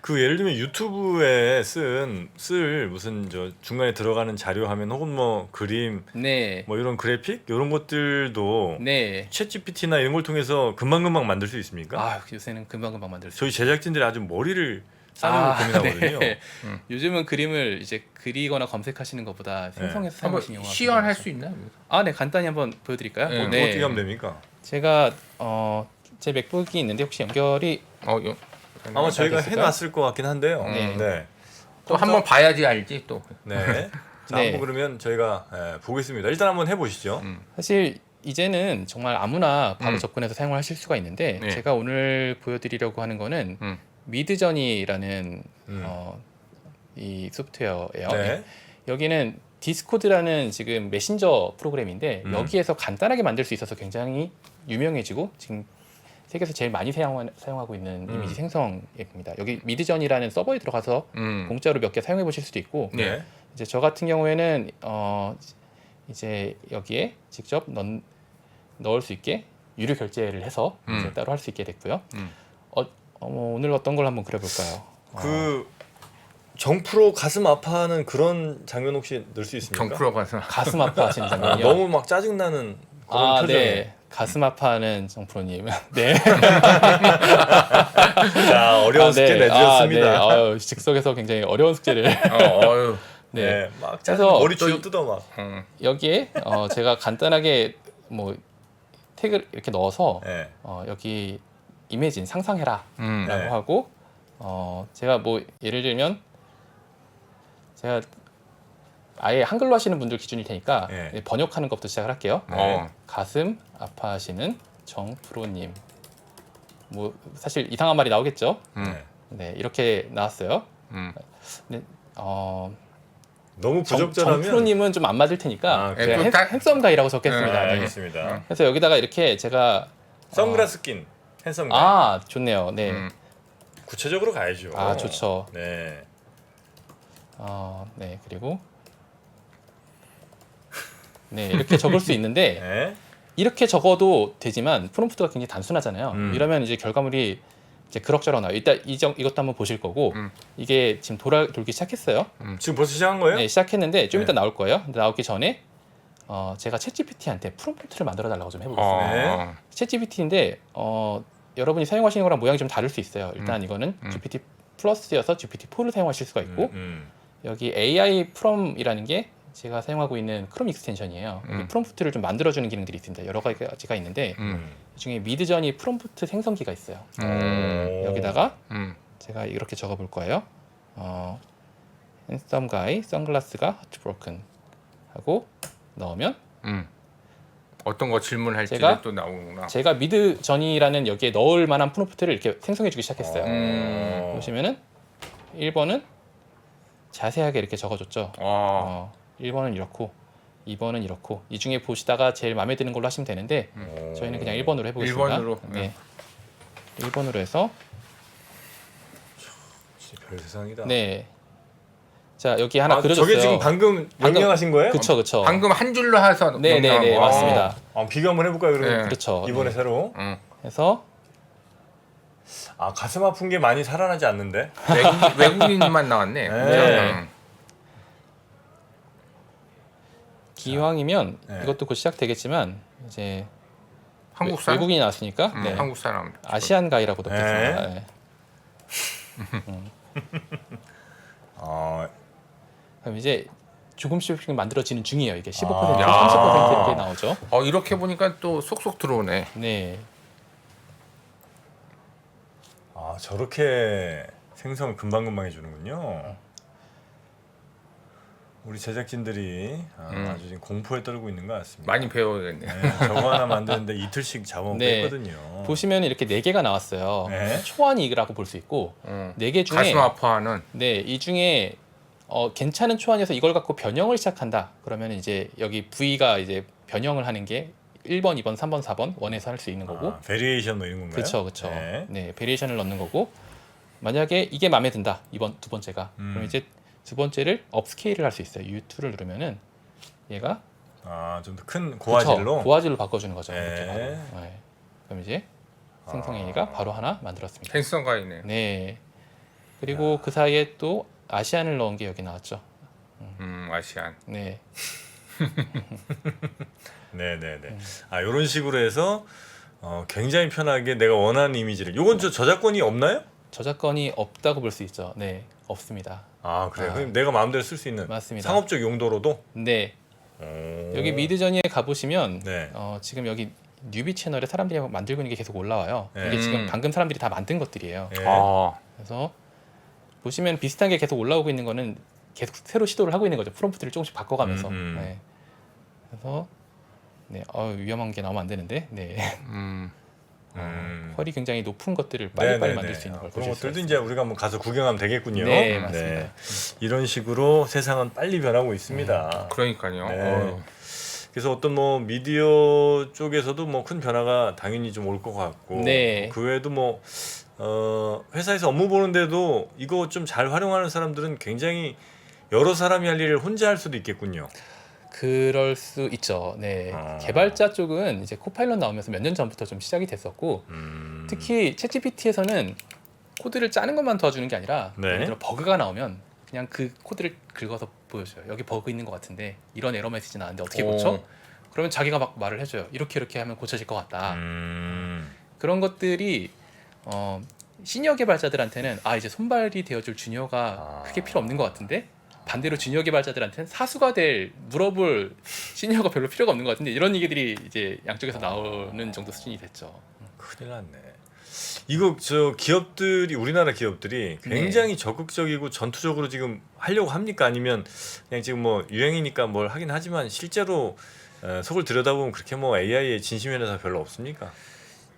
그 예를 들면 유튜브에 쓸 무슨 저 중간에 들어가는 자료 화면 혹은 뭐 그림 네, 뭐 이런 그래픽 이런 것들도 네. 챗GPT나 이런 걸 통해서 금방금방 만들 수 있습니까? 아, 요새는 금방금방 만들 수. 저희 제작진들이 아주 머리를 싸는 걸 고민하거든요. 네. 요즘은 그림을 이제 그리거나 검색하시는 것보다 생성해서 한번 사용하시는 경우가 시연할 수 있나요? 아, 네, 간단히 한번 보여드릴까요? 네. 뭐 어떻게 하면 됩니까? 제가 제 맥북이 있는데 혹시 연결이 아마 저희가 됐을까요? 해놨을 것 같긴 한데요. 네. 네. 또 한번 봐야지 알지 또. 네. 자, 네. 한번 그러면 저희가 보겠습니다. 일단 한번 해보시죠. 사실 이제는 정말 아무나 바로 접근해서 사용을 하실 수가 있는데 네. 제가 오늘 보여드리려고 하는 거는 미드저니라는 이 소프트웨어예요. 네. 여기는 디스코드라는 지금 메신저 프로그램인데 여기에서 간단하게 만들 수 있어서 굉장히 유명해지고 지금 세계에서 제일 많이 사용하고 있는 이미지 생성 앱입니다. 여기 미드저니라는 서버에 들어가서 공짜로 몇 개 사용해 보실 수도 있고 네. 이제 저 같은 경우에는 이제 여기에 직접 넣을 수 있게 유료 결제를 해서 이제 따로 할 수 있게 됐고요. 오늘 어떤 걸 한번 그려볼까요? 그 정프로 가슴 아파하는 그런 장면 혹시 넣을 수 있습니까? 정프로 가서. 가슴 아파하시는 장면이요. 너무 막 짜증나는 그런 표정에. 네. 가슴 아파하는 정프로님. 네. 자, 어려운 숙제 내주셨습니다. 네. 아유, 즉석에서 굉장히 어려운 숙제를. 어휴. 네. 네. 막 그래서 머리 쥐어 뜯어 막. 여기에 제가 간단하게 뭐 태그를 이렇게 넣어서 네. 여기 이미진 상상해라라고 네. 하고 제가 뭐 예를 들면 제가 아예 한글로 하시는 분들 기준일 테니까 네. 번역하는 것부터 시작을 할게요. 가슴 아파하시는 정프로님. 뭐 사실 이상한 말이 나오겠죠. 네. 네, 이렇게 나왔어요. 네, 너무 부적절하면 정프로님은 좀 안 맞을 테니까 아, 제가 핸섬 가이라고 적겠습니다. 네, 네. 알겠습니다. 그래서 여기다가 이렇게 제가 선글라스 낀 핸섬 가이. 좋네요. 네. 구체적으로 가야죠. 좋죠. 네. 네, 그리고 네, 이렇게 적을 수 있는데 네. 이렇게 적어도 되지만 프롬프트가 굉장히 단순하잖아요. 이러면 이제 결과물이 이제 그럭저럭 나와요. 일단 이것도 한번 보실 거고 이게 지금 돌기 시작했어요. 지금 벌써 시작한 거예요? 네, 시작했는데 좀 네. 이따 나올 거예요. 근데 나오기 전에 제가 챗GPT한테 프롬프트를 만들어 달라고 좀 해보겠습니다. 챗GPT인데 여러분이 사용하시는 거랑 모양이 좀 다를 수 있어요. 일단 이거는 GPT 플러스여서 GPT4를 사용하실 수가 있고 여기 AI 프롬이라는 게 제가 사용하고 있는 크롬 익스텐션이에요. 여기 프롬프트를 좀 만들어주는 기능들이 있습니다. 여러 가지가 있는데 그중에 미드저니 프롬프트 생성기가 있어요. 여기다가 제가 이렇게 적어볼 거예요. 핸섬 가이 선글라스가 하트브로큰 하고 넣으면 어떤 거 질문할지 제가- 또 나오구나. 제가 미드저니라는 여기에 넣을 만한 프롬프트를 이렇게 생성해주기 시작했어요. 보시면은 1번은 자세하게 이렇게 적어줬죠. 1번은 이렇고 2번은 이렇고 이 중에 보시다가 제일 마음에 드는 걸로 하시면 되는데 저희는 그냥 1번으로 해보겠습니다. 1번으로. 네. 1번으로 해서 진짜 별 세상이다. 네. 자 여기 하나 그려줬어요. 저게 지금 방금 명령하신 거예요? 그쵸. 방금 한 줄로 해서 네네네 명령한 거. 맞습니다. 비교 한번 해볼까요? 그러면 네. 그렇죠. 이번에 네. 새로. 해서 아 가슴 아픈 게 많이 살아나지 않는데? 외국인만 나왔네. 네. 기왕이면 네. 이것도 곧 시작되겠지만 이제 한국 사람? 외국인이 나왔으니까 네. 한국 사람. 아시안 가이라고 넣겠습니다. 네. 네. 어, 그럼 이제 조금씩 만들어지는 중이에요. 이게 15%, 야. 30% 이렇게 나오죠. 이렇게 보니까 또 속속 들어오네. 네. 아 저렇게 생성을 금방금방 해주는군요. 우리 제작진들이 아주 지금 공포에 떨고 있는 것 같습니다. 많이 배워야겠네. 네, 저거 하나 만드는데 이틀씩 잡아먹고 네. 했거든요. 보시면 이렇게 4개가 나왔어요. 네. 초안이라고 볼 수 있고 4개 중에 가슴 아파하는. 네, 이 중에 괜찮은 초안이어서 이걸 갖고 변형을 시작한다. 그러면 이제 여기 V가 이제 변형을 하는 게 1번, 2번, 3번, 4번 원에서 할 수 있는 거고. 베리에이션 뭐 이런 건가요? 그렇죠, 그렇죠. 네. 네, 베리에이션을 넣는 거고. 만약에 이게 마음에 든다. 이번 두 번째가. 그럼 이제 두 번째를 업스케일을 할 수 있어요. U2를 누르면은 얘가 좀 더 큰 고화질로. 그쵸, 고화질로 바꿔주는 거죠. 네. 이렇게 바로. 네. 그럼 이제 생성AI가 바로 하나 만들었습니다. 생성가이네. 네. 그리고 그 사이에 또 아시안을 넣은 게 여기 나왔죠. 아시안. 네. 네네네. 이런 식으로 해서 굉장히 편하게 내가 원하는 이미지를. 요건 저작권이 없나요? 저작권이 없다고 볼 수 있죠. 네, 없습니다. 그래요. 아. 그럼 내가 마음대로 쓸 수 있는. 맞습니다. 상업적 용도로도. 네. 오. 여기 미드저니에 가보시면 네. 지금 여기 뉴비 채널에 사람들이 만들고 있는 게 계속 올라와요. 네. 이게 지금 방금 사람들이 다 만든 것들이에요. 네. 그래서 보시면 비슷한 게 계속 올라오고 있는 거는 계속 새로 시도를 하고 있는 거죠. 프롬프트를 조금씩 바꿔가면서. 네. 그래서 네, 위험한 게 나오면 안 되는데. 네. 퀄이 굉장히 높은 것들을 빨리빨리 네네네. 만들 수 있는 걸 그런 보실 수 것들도 있어요. 이제 우리가 한번 가서 구경하면 되겠군요. 네, 맞습니다. 이런 식으로 세상은 빨리 변하고 있습니다. 그러니까요. 네. 그래서 어떤 뭐 미디어 쪽에서도 뭐 큰 변화가 당연히 좀 올 것 같고, 네. 그 외에도 뭐 회사에서 업무 보는데도 이거 좀 잘 활용하는 사람들은 굉장히 여러 사람이 할 일을 혼자 할 수도 있겠군요. 그럴 수 있죠. 네. 개발자 쪽은 이제 코파일럿 나오면서 몇 년 전부터 좀 시작이 됐었고, 특히 챗GPT에서는 코드를 짜는 것만 도와주는 게 아니라 네. 예를 들어 버그가 나오면 그냥 그 코드를 긁어서 보여줘요. 여기 버그 있는 것 같은데 이런 에러 메시지 나왔는데 어떻게 고쳐? 그러면 자기가 막 말을 해줘요. 이렇게 하면 고쳐질 것 같다. 그런 것들이 시니어 개발자들한테는 이제 손발이 되어줄 주니어가 크게 필요 없는 것 같은데, 반대로 주니어 개발자들한테는 사수가 될 물어볼 시니어가 별로 필요가 없는 것 같은데, 이런 얘기들이 이제 양쪽에서 나오는 정도 수준이 됐죠. 큰일 났네. 이거 기업들이, 우리나라 기업들이 굉장히 적극적이고 전투적으로 지금 하려고 합니까? 아니면 그냥 지금 뭐 유행이니까 뭘 하긴 하지만 실제로 속을 들여다보면 그렇게 뭐 AI에 진심인 회사 별로 없습니까?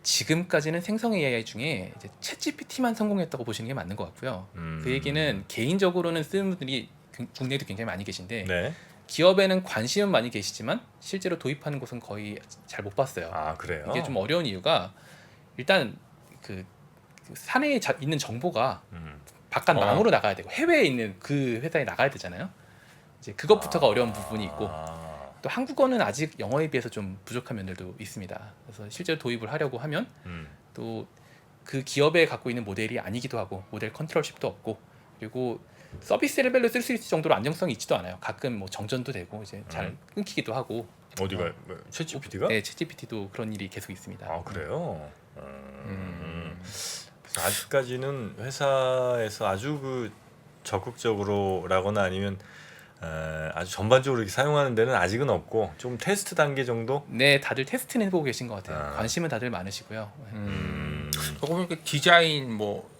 지금까지는 생성 AI 중에 이제 챗GPT만 성공했다고 보시는 게 맞는 것 같고요. 그 얘기는 개인적으로는 쓰는 분들이 국내에도 굉장히 많이 계신데, 네. 기업에는 관심은 많이 계시지만 실제로 도입하는 곳은 거의 잘 못 봤어요. 그래요? 이게 좀 어려운 이유가, 일단 그 사내에 있는 정보가 바깥 망으로 나가야 되고 해외에 있는 그 회사에 나가야 되잖아요. 이제 그것부터가 어려운 부분이 있고, 또 한국어는 아직 영어에 비해서 좀 부족한 면들도 있습니다. 그래서 실제로 도입을 하려고 하면 또 그 기업에 갖고 있는 모델이 아니기도 하고, 모델 컨트롤십도 없고, 그리고 서비스 레벨로 쓸 수 있을 정도로 안정성이 있지도 않아요. 가끔 뭐 정전도 되고 이제 잘 끊기기도 하고. 어디가? 챗GPT가? 네, 챗GPT도 그런 일이 계속 있습니다. 그래요? 그래서 아직까지는 회사에서 아주 그 적극적으로라거나 아니면 아주 전반적으로 이렇게 사용하는 데는 아직은 없고, 좀 테스트 단계 정도? 네, 다들 테스트는 해보고 계신 것 같아요. 관심은 다들 많으시고요. 저거 보니까 디자인 뭐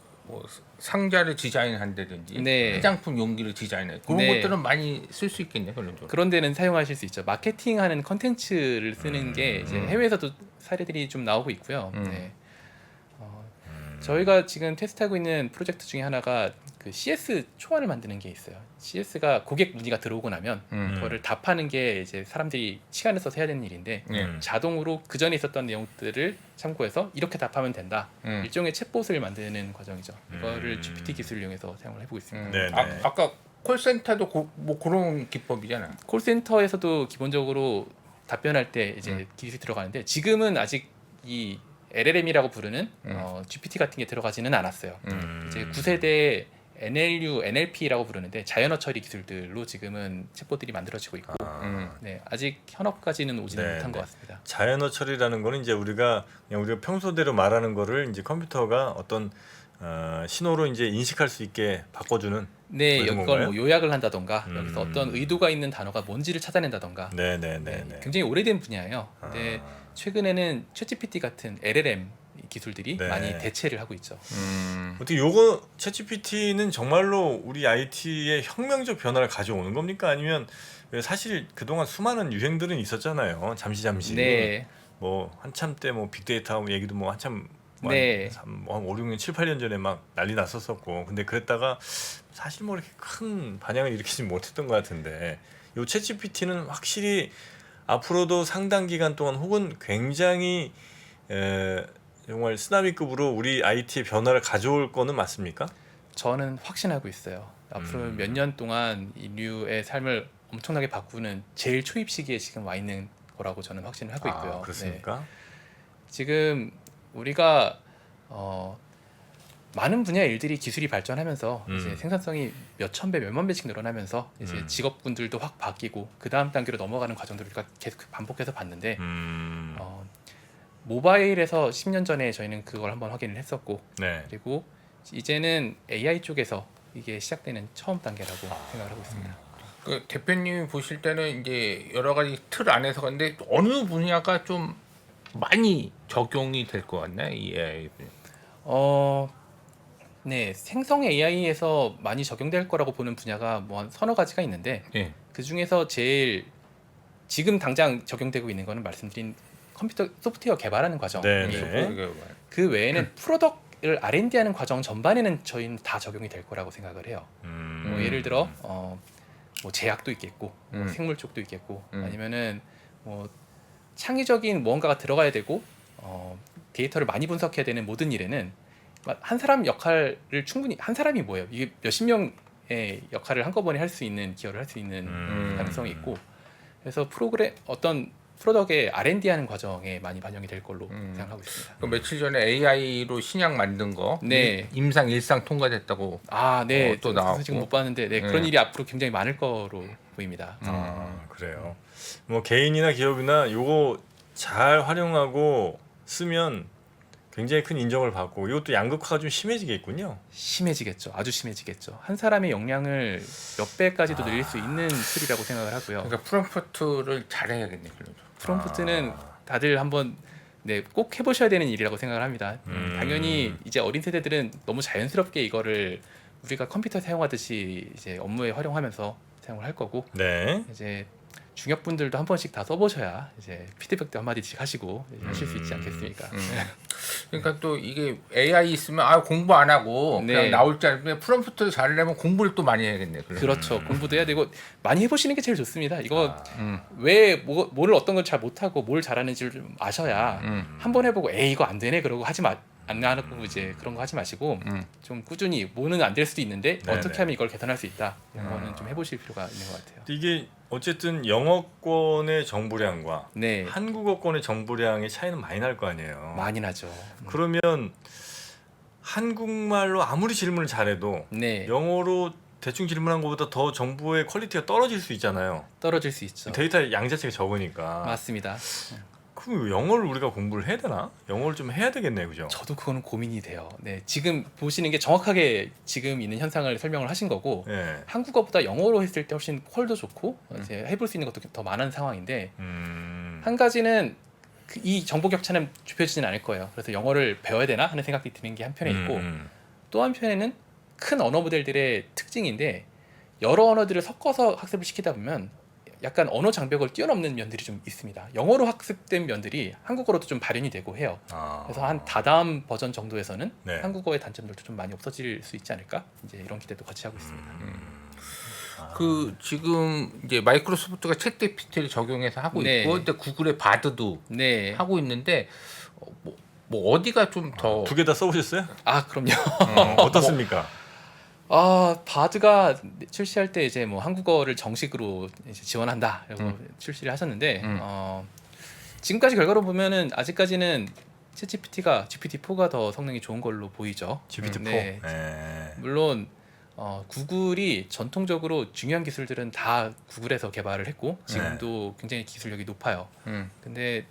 상자를 디자인한다든지 네. 화장품 용기를 디자인해. 그런 네. 것들은 많이 쓸 수 있겠네요. 그런 쪽. 그런 데는 사용하실 수 있죠. 마케팅하는 컨텐츠를 쓰는 게 이제 해외에서도 사례들이 좀 나오고 있고요. 네. 저희가 지금 테스트하고 있는 프로젝트 중에 하나가 그 CS 초안을 만드는 게 있어요. CS가 고객 문의가 들어오고 나면 그거를 답하는 게 이제 사람들이 시간을 써서 해야 되는 일인데, 자동으로 그 전에 있었던 내용들을 참고해서 이렇게 답하면 된다. 일종의 챗봇을 만드는 과정이죠. 이거를 GPT 기술을 이용해서 사용을 해보고 있습니다. 네네. 아까 콜센터도 뭐 그런 기법이잖아. 콜센터에서도 기본적으로 답변할 때 이제 기술이 들어가는데, 지금은 아직 이 LLM이라고 부르는 GPT 같은 게 들어가지는 않았어요. 이제 9세대 NLU, NLP라고 부르는데 자연어 처리 기술들로 지금은 챗봇들이 만들어지고 있고 네, 아직 현업까지는 오지는 네, 못한 네. 것 같습니다. 자연어 처리라는 거는 이제 우리가 평소대로 말하는 거를 이제 컴퓨터가 어떤 신호로 이제 인식할 수 있게 바꿔주는 네, 뭐 이런 이걸 건가요? 뭐 요약을 한다던가 여기서 어떤 의도가 있는 단어가 뭔지를 찾아낸다던가 네네네. 굉장히 오래된 분야예요. 근데 최근에는 챗GPT 같은 LLM 기술들이 네. 많이 대체를 하고 있죠. 어떻게 요거 챗GPT는 정말로 우리 IT에 혁명적 변화를 가져오는 겁니까? 아니면 사실 그동안 수많은 유행들은 있었잖아요. 잠시. 네, 뭐 한참 때 뭐 빅데이터 얘기도 뭐 한참 네. 한 5, 6년, 7, 8년 전에 막 난리 났었었고 근데 그랬다가 사실 뭐 이렇게 큰 반향을 일으키지 못했던 것 같은데 요 챗GPT는 확실히 앞으로도 상당 기간 동안 혹은 굉장히 정말 쓰나미급으로 우리 IT의 변화를 가져올 거는 맞습니까? 저는 확신하고 있어요. 앞으로 몇 년 동안 인류의 삶을 엄청나게 바꾸는 제일 초입 시기에 지금 와 있는 거라고 저는 확신을 하고 있고요. 그렇습니까? 네. 지금 우리가 많은 분야의 일들이 기술이 발전하면서 이제 생산성이 몇천 배, 몇만 배씩 늘어나면서 이제 직업군들도 확 바뀌고 그 다음 단계로 넘어가는 과정들을 우리가 계속 반복해서 봤는데 모바일에서 10년 전에 저희는 그걸 한번 확인을 했었고 네. 그리고 이제는 AI 쪽에서 이게 시작되는 처음 단계라고 생각을 하고 있습니다. 그 대표님이 보실 때는 이제 여러 가지 틀 안에서 근데 어느 분야가 좀 많이 적용이 될 것 같나요? 이 AI 분야. 네, 생성 AI에서 많이 적용될 거라고 보는 분야가 뭐 한 서너 가지가 있는데 예. 그 중에서 제일 지금 당장 적용되고 있는 거는 말씀드린 컴퓨터 소프트웨어 개발하는 과정이고 네. 그 외에는 프로덕트를 R&D하는 과정 전반에는 저희는 다 적용이 될 거라고 생각을 해요. 뭐 예를 들어 뭐 제약도 있겠고 뭐 생물 쪽도 있겠고 아니면은 뭐 창의적인 무언가가 들어가야 되고 데이터를 많이 분석해야 되는 모든 일에는 한 사람 역할을 충분히 한 사람이 뭐예요? 이게 몇십 명의 역할을 한꺼번에 할 수 있는 기여를 할 수 있는 가능성이 있고 그래서 어떤 프로덕트의 R&D하는 과정에 많이 반영이 될 걸로 생각하고 있습니다. 그 며칠 전에 AI로 신약 만든 거 네. 임상 일상 통과됐다고. 아, 네. 또 나왔고. 지금 못 봤는데 네, 그런 일이 앞으로 굉장히 많을 거로 보입니다. 그래요. 뭐 개인이나 기업이나 요거 잘 활용하고 쓰면 굉장히 큰 인정을 받고 이것도 양극화가 좀 심해지겠군요. 심해지겠죠. 아주 심해지겠죠. 한 사람의 역량을 몇 배까지도 늘릴 수 있는 툴이라고 생각을 하고요. 그러니까 프롬프트를 잘해야겠네. 그래도. 프롬프트는 다들 한번 꼭 해보셔야 되는 일이라고 생각을 합니다. 당연히 이제 어린 세대들은 너무 자연스럽게 이거를 우리가 컴퓨터 사용하듯이 이제 업무에 활용하면서 사용을 할 거고 네. 이제 중역분들도 한 번씩 다 써보셔야 이제 피드백도 한 마디씩 하시고 하실 수 있지 않겠습니까? 그러니까 또 이게 AI 있으면 공부 안 하고 네. 그냥 나올 줄 알았는데 프롬프트를 잘하려면 공부를 또 많이 해야겠네. 그러면. 그렇죠. 공부도 해야 되고 많이 해보시는 게 제일 좋습니다. 이거 왜 뭐를 어떤 걸 잘 못하고 뭘 잘하는지를 좀 아셔야 한번 해보고 에이 이거 안 되네 그러고 안 하고 이제 그런 거 하지 마시고 좀 꾸준히 뭐는 안 될 수도 있는데 네네. 어떻게 하면 이걸 개선할 수 있다 이런 거는 좀 해보실 필요가 있는 것 같아요. 이게 어쨌든 영어권의 정보량과 네, 한국어권의 정보량의 차이는 많이 날 거 아니에요. 많이 나죠. 그러면 한국말로 아무리 질문을 잘해도 네, 영어로 대충 질문한 것보다 더 정보의 퀄리티가 떨어질 수 있잖아요. 떨어질 수 있죠. 데이터 양 자체가 적으니까. 맞습니다. 그럼 영어를 우리가 공부를 해야 되나? 영어를 좀 해야 되겠네요, 그죠? 저도 그거는 고민이 돼요. 네, 지금 보시는 게 정확하게 지금 있는 현상을 설명을 하신 거고 네. 한국어보다 영어로 했을 때 훨씬 퀄도 좋고 이제 해볼 수 있는 것도 더 많은 상황인데 한 가지는 이 정보 격차는 좁혀지진 않을 거예요. 그래서 영어를 배워야 되나 하는 생각이 드는 게 한편에 있고 또 한편에는 큰 언어 모델들의 특징인데 여러 언어들을 섞어서 학습을 시키다 보면 약간 언어 장벽을 뛰어넘는 면들이 좀 있습니다. 영어로 학습된 면들이 한국어로도 좀 발현이 되고 해요. 그래서 한 다다음 버전 정도에서는 네. 한국어의 단점들도 좀 많이 없어질 수 있지 않을까? 이제 이런 기대도 같이 하고 있습니다. 그 지금 이제 마이크로소프트가 챗GPT를 적용해서 하고 네. 있고, 근데 구글의 바드도 네. 하고 있는데 뭐 어디가 좀 더 두 개 다 써보셨어요? 아 그럼요. 어떻습니까? 바드가 출시할 때 이제 뭐 한국어를 정식으로 이제 지원한다. 그리고 출시를 하셨는데 지금까지 결과로 보면은 아직까지는 챗GPT가 GPT-4가 더 성능이 좋은 걸로 보이죠. GPT-4. 네. 네. 물론 구글이 전통적으로 중요한 기술들은 다 구글에서 개발을 했고 지금도 굉장히 기술력이 높아요. 근데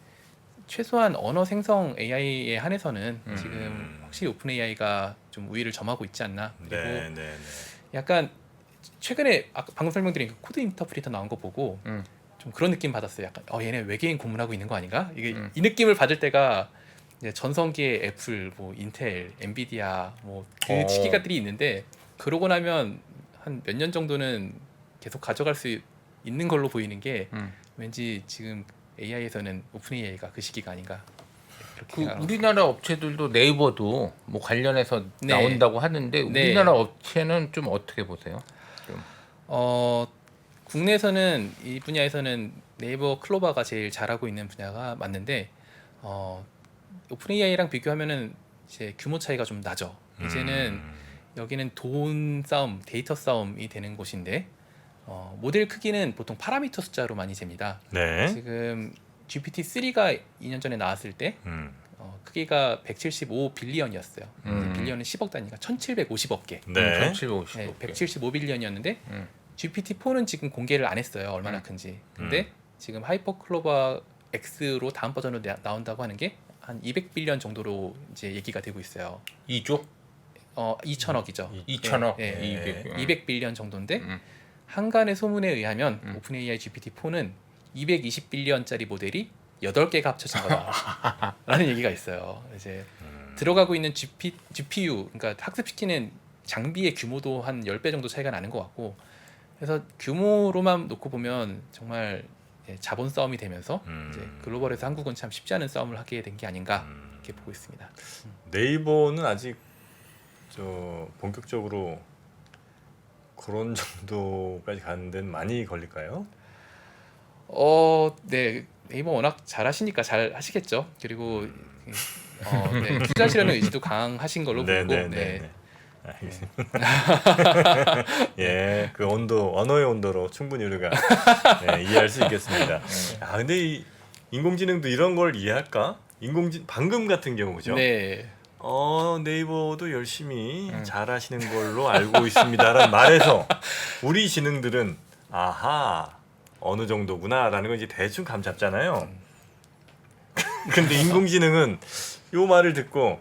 최소한 언어 생성 AI에 한해서는 지금 확실히 오픈 AI가 좀 우위를 점하고 있지 않나. 그리고 네, 네, 네. 약간 최근에 아까 방금 설명드린 그 코드 인터프리터 나온 거 보고 좀 그런 느낌 받았어요. 약간 얘네 외계인 고문하고 있는 거 아닌가? 이게 이 느낌을 받을 때가 이제 전성기의 애플, 뭐 인텔, 엔비디아 뭐 그 시기가들이 있는데 그러고 나면 한 몇 년 정도는 계속 가져갈 수 있는 걸로 보이는 게 왠지 지금 AI에서는 오픈 AI가 그 시기가 아닌가. 그렇게 그 생각하고 우리나라 업체들도 네이버도 뭐 관련해서 네. 나온다고 하는데 네. 우리나라 업체는 좀 어떻게 보세요? 국내에서는 이 분야에서는 네이버 클로바가 제일 잘하고 있는 분야가 맞는데 오픈 AI랑 비교하면은 이제 규모 차이가 좀 나죠. 이제는 여기는 돈 싸움, 데이터 싸움이 되는 곳인데 모델 크기는 보통 파라미터 숫자로 많이 잽니다. 네. 지금 GPT-3가 2년 전에 나왔을 때 크기가 175 빌리언이었어요. 빌리언은 10억 단위가 1,750억 개. 네. 1750. 네, 175 빌리언이었는데 GPT-4는 지금 공개를 안 했어요. 얼마나 큰지. 근데 지금 하이퍼 클로바 X로 다음 버전으로 나온다고 하는 게 한 200빌리언 정도로 이제 얘기가 되고 있어요. 2조? 2천억이죠. 2천억. 네, 200. 200빌리언 정도인데 한간의 소문에 의하면 오픈 AI GPT-4는 220빌리언짜리 모델이 8개가 합쳐진 거다라는 얘기가 있어요. 이제 들어가고 있는 GPU, 그러니까 학습시키는 장비의 규모도 한 10배 정도 차이가 나는 것 같고, 그래서 규모로만 놓고 보면 정말 자본 싸움이 되면서 이제 글로벌에서 한국은 참 쉽지 않은 싸움을 하게 된 게 아닌가 이렇게 보고 있습니다. 네이버는 아직 본격적으로 그런 정도까지 가는 데는 많이 걸릴까요? 네, 네이버 워낙 잘하시니까 잘 하시겠죠. 그리고 네, 투자하시려는 의지도 강하신 걸로 보고, 네. 알겠습니다. 예, 그 온도, 언어의 온도로 충분히 우리가 이해할 수 있겠습니다. 아, 근데 이 인공지능도 이런 걸 이해할까? 방금 같은 경우죠. 네, 네이버도 열심히 잘하시는 걸로 알고 있습니다라는 말에서 우리 지능들은 아하 어느 정도구나라는 걸 이제 대충 감 잡잖아요. 근데 인공지능은 요 말을 듣고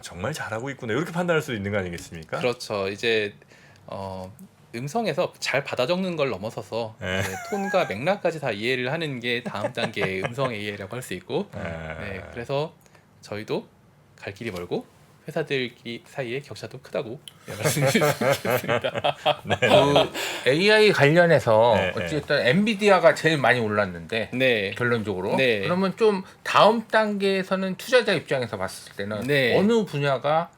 정말 잘하고 있구나 이렇게 판단할 수도 있는 거 아니겠습니까? 그렇죠. 이제 음성에서 잘 받아 적는 걸 넘어서서 네. 이제 톤과 맥락까지 다 이해를 하는 게 다음 단계의 음성 AI라고 할 수 있고, 네, 그래서 저희도 갈 길이 멀고 회사들 사이에 격차도 크다고 말씀드리겠습니다. 그 AI 관련해서 네, 어쨌든 엔비디아가 제일 많이 올랐는데 네, 결론적으로 네. 그러면 좀 다음 단계에서는 투자자 입장에서 봤을 때는 네. 어느 분야가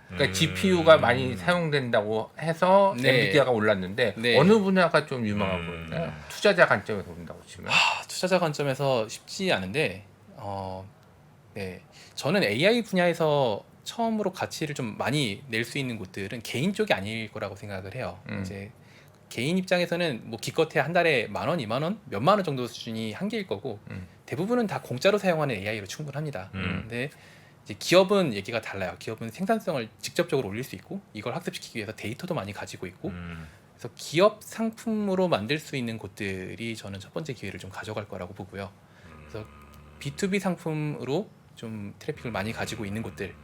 그러니까 GPU가 많이 사용된다고 해서 네. 엔비디아가 올랐는데 네. 어느 분야가 좀 유망하고 있나요? 투자자 관점에서 본다고 치면 투자자 관점에서 쉽지 않은데 네, 저는 AI 분야에서 처음으로 가치를 좀 많이 낼 수 있는 곳들은 개인 쪽이 아닐 거라고 생각을 해요. 이제 개인 입장에서는 뭐 기껏해야 한 달에 10,000원, 20,000원, 몇만 원 정도 수준이 한계일 거고 대부분은 다 공짜로 사용하는 AI로 충분합니다. 근데 이제 기업은 얘기가 달라요. 기업은 생산성을 직접적으로 올릴 수 있고 이걸 학습시키기 위해서 데이터도 많이 가지고 있고 그래서 기업 상품으로 만들 수 있는 곳들이 저는 첫 번째 기회를 좀 가져갈 거라고 보고요. 그래서 B2B 상품으로 좀 트래픽을 많이 가지고 있는 곳들,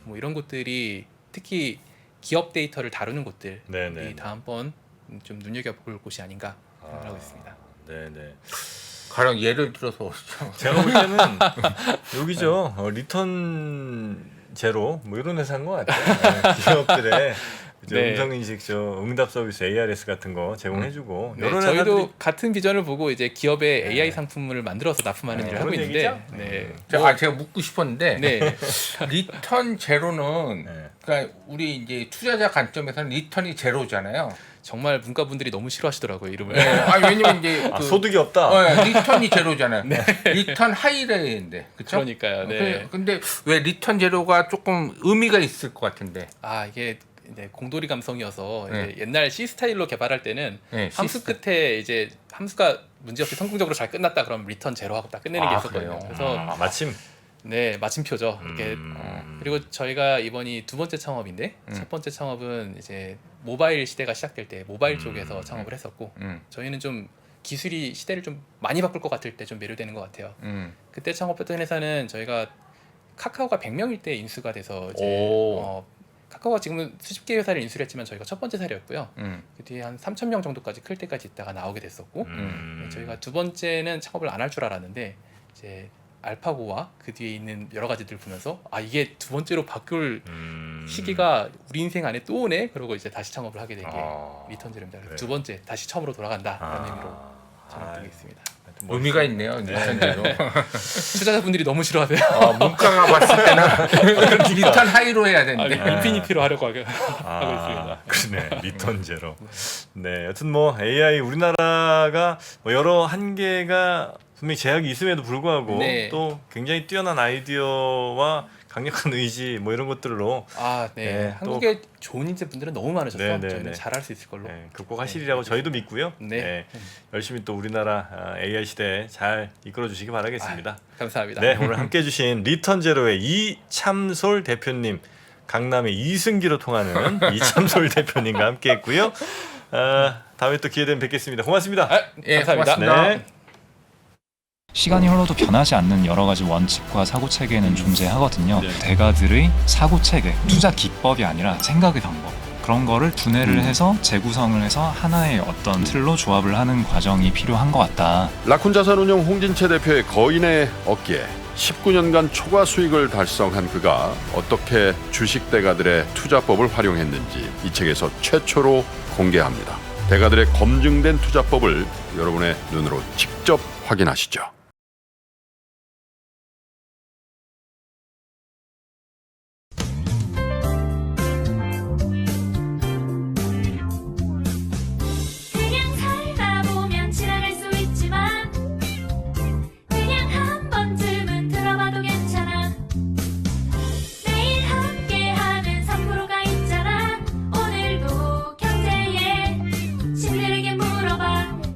뭐 이런 곳들이 특히 기업 데이터를 다루는 곳들이 네네. 다음번 좀 눈여겨볼 곳이 아닌가 생각하고 있습니다. 네네. 가령 예를 들어서 제가 볼 때는 여기죠. 리턴 제로 뭐 이런 회사인 것 같아요. 기업들의 이제 네. 음성인식 응답 서비스 ARS 같은 거 제공해주고 네, 이런 저희도 회사들이 같은 비전을 보고 이제 기업의 AI 상품을 만들어서 납품하는 일을 하고 그런 있는데, 얘기죠? 네, 제가 묻고 싶었는데 네, 리턴 제로는 네. 그러니까 우리 이제 투자자 관점에서는 리턴이 제로잖아요. 정말 문과분들이 너무 싫어하시더라고요 이름을. 네. 왜냐면 이제 소득이 없다. 리턴이 제로잖아요. 리턴 하이레인데, 그렇죠? 그러니까요. 네. 근데 왜 리턴 제로가 조금 의미가 있을 것 같은데? 이게 이제 공돌이 감성이어서 네. 이제 옛날 C 스타일로 개발할 때는 네, 함수 C 끝에 이제 함수가 문제없이 성공적으로 잘 끝났다 그러면 리턴 제로하고 딱 끝내는 게 있었거든요. 그래요? 그래서 마침 네, 마침표죠. 이렇게 그리고 저희가 이번이 두 번째 창업인데 첫 번째 창업은 이제 모바일 시대가 시작될 때 모바일 쪽에서 창업을 했었고 저희는 좀 기술이 시대를 좀 많이 바꿀 것 같을 때 좀 매료되는 것 같아요. 그때 창업했던 회사는 저희가 카카오가 100명일 때 인수가 돼서 이제 카카오가 지금은 수십 개 회사를 인수를 했지만 저희가 첫 번째 사례였고요. 그 뒤에 한 3,000명 정도까지 클 때까지 있다가 나오게 됐었고 네, 저희가 두 번째는 창업을 안 할 줄 알았는데 이제 알파고와 그 뒤에 있는 여러 가지들 보면서 아 이게 두 번째로 바꿀 시기가 우리 인생 안에 또 오네. 그러고 이제 다시 창업을 하게 된 게 리턴 제로입니다. 네. 두 번째 다시 처음으로 돌아간다라는 의미로 창업되어 있습니다. 의미가 있네요. 리턴제로. 투자자분들이 너무 싫어하세요. 문가가 봤을 때는 리턴 하이로 해야 되는데. 인피니티로 하려고 하고 있습니다. 그러네. 리턴 제로. 네, 여튼 뭐 AI 우리나라가 뭐 여러 한계가 분명히 제약이 있음에도 불구하고 네. 또 굉장히 뛰어난 아이디어와 강력한 의지 뭐 이런 것들로 네. 네, 한국에 좋은 인재분들은 너무 많으셔서 네, 네, 저희는 네. 잘할 수 있을 걸로. 네, 극복하시리라고 저희도 믿고요. 네. 네, 열심히 또 우리나라 AI 시대에 잘 이끌어 주시기 바라겠습니다. 감사합니다. 네, 오늘 함께 해주신 리턴 제로의 이참솔 대표님, 강남의 이승기로 통하는 이참솔 대표님과 함께했고요. 다음에 또 기회 되면 뵙겠습니다. 고맙습니다. 예, 감사합니다. 고맙습니다. 네. 시간이 흘러도 변하지 않는 여러 가지 원칙과 사고 체계는 존재하거든요. 대가들의 사고 체계, 투자 기법이 아니라 생각의 방법. 그런 거를 분해를 해서 재구성을 해서 하나의 어떤 틀로 조합을 하는 과정이 필요한 것 같다. 라쿤 자산운용 홍진채 대표의 거인의 어깨에 19년간 초과 수익을 달성한 그가 어떻게 주식 대가들의 투자법을 활용했는지 이 책에서 최초로 공개합니다. 대가들의 검증된 투자법을 여러분의 눈으로 직접 확인하시죠.